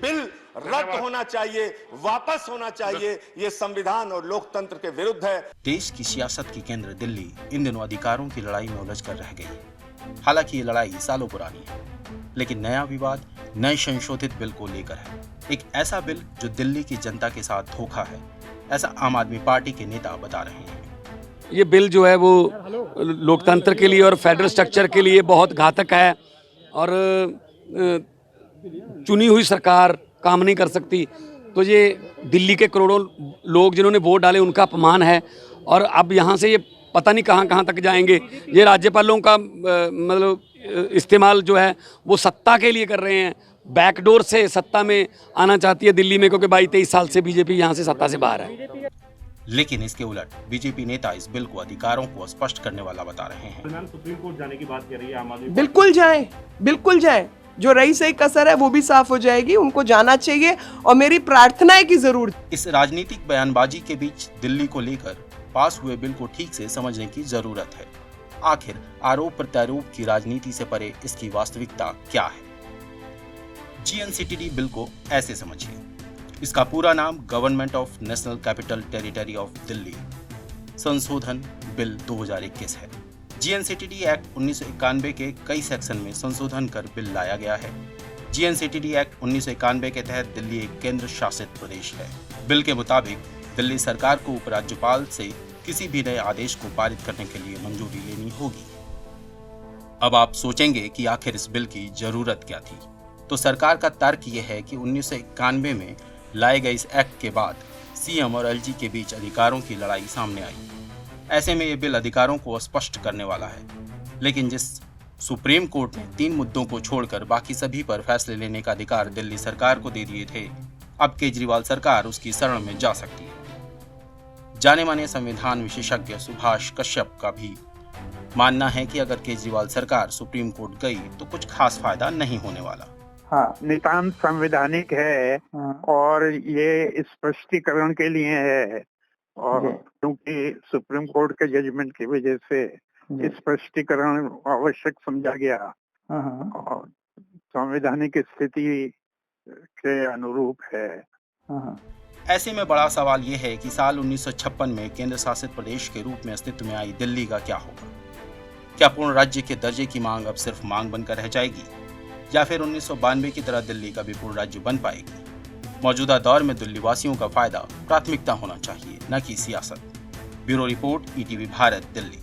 Bill रद्द होना चाहिए, वापस होना चाहिए। ये संविधान और लोकतंत्र के विरुद्ध है। देश की सियासत की केंद्र दिल्ली इन दिनों अधिकारों की लड़ाई में उलझ कर रह गई है। हालांकि ये लड़ाई सालों पुरानी है, लेकिन नया विवाद नए संशोधित बिल को लेकर है। एक ऐसा बिल जो दिल्ली की जनता के साथ धोखा है, ऐसा आम आदमी पार्टी के नेता बता रहे हैं। ये बिल जो है वो लोकतंत्र के लिए और फेडरल स्ट्रक्चर के लिए बहुत घातक है और चुनी हुई सरकार काम नहीं कर सकती। तो ये दिल्ली के करोड़ों लोग जिन्होंने वोट डाले उनका अपमान है और अब यहाँ से ये पता नहीं कहाँ कहाँ तक जाएंगे। ये राज्यपालों का मतलब इस्तेमाल जो है वो सत्ता के लिए कर रहे हैं, बैकडोर से सत्ता में आना चाहती है दिल्ली में, क्योंकि 22-23 साल से बीजेपी यहाँ से सत्ता से बाहर है। लेकिन इसके उलट बीजेपी नेता इस बिल को अधिकारों को स्पष्ट करने वाला बता रहे हैं। सुप्रीम कोर्ट जाने की बात कर रही है आम आदमी। बिल्कुल जाए, जो रही सही कसर है वो भी साफ हो जाएगी, उनको जाना चाहिए और मेरी प्रार्थना है कि जरूर। इस राजनीतिक बयानबाजी के बीच दिल्ली को लेकर पास हुए बिल को ठीक से समझने की जरूरत है। आखिर आरोप प्रत्यारोप की राजनीति से परे इसकी वास्तविकता क्या है? GNCTD बिल को ऐसे समझिए। इसका पूरा नाम government of national capital territory of Delhi संशोधन बिल 2021 है। GNCTD एक्ट 1991 के कई सेक्शन में संशोधन कर बिल लाया गया है। GNCTD एक्ट 1991 के तहत दिल्ली एक केंद्र शासित प्रदेश है। बिल के मुताबिक दिल्ली सरकार को उपराज्यपाल से किसी भी नए आदेश को पारित करने के लिए मंजूरी लेनी होगी। अब आप सोचेंगे कि आखिर इस बिल की जरूरत क्या थी? तो सरकार का तर्क यह है कि 1991 में लाए गए इस एक्ट के बाद CM और LG के बीच अधिकारों की लड़ाई सामने आई। ऐसे में ये बिल अधिकारों को स्पष्ट करने वाला है। लेकिन जिस सुप्रीम कोर्ट ने 3 मुद्दों को छोड़कर बाकी सभी पर फैसले लेने का अधिकार दिल्ली सरकार को दे दिए थे, अब केजरीवाल सरकार उसकी शरण में जा सकती है। जाने माने संविधान विशेषज्ञ सुभाष कश्यप का भी मानना है कि अगर केजरीवाल सरकार सुप्रीम कोर्ट गई तो कुछ खास फायदा नहीं होने वाला। हाँ, नितांत संवैधानिक है और ये स्पष्टीकरण के लिए है और क्योंकि सुप्रीम कोर्ट के जजमेंट की वजह से स्पष्टीकरण आवश्यक समझा गया और संवैधानिक स्थिति के अनुरूप है। ऐसे में बड़ा सवाल यह है कि साल 1956 में केंद्र शासित प्रदेश के रूप में अस्तित्व में आई दिल्ली का क्या होगा? क्या पूर्ण राज्य के दर्जे की मांग अब सिर्फ मांग बनकर रह जाएगी या फिर 1992 की तरह दिल्ली का भी पूर्ण राज्य बन पाएगी? मौजूदा दौर में दिल्ली वासियों का फायदा प्राथमिकता होना चाहिए, न कि सियासत। Bureau report, ETV Bharat, Delhi.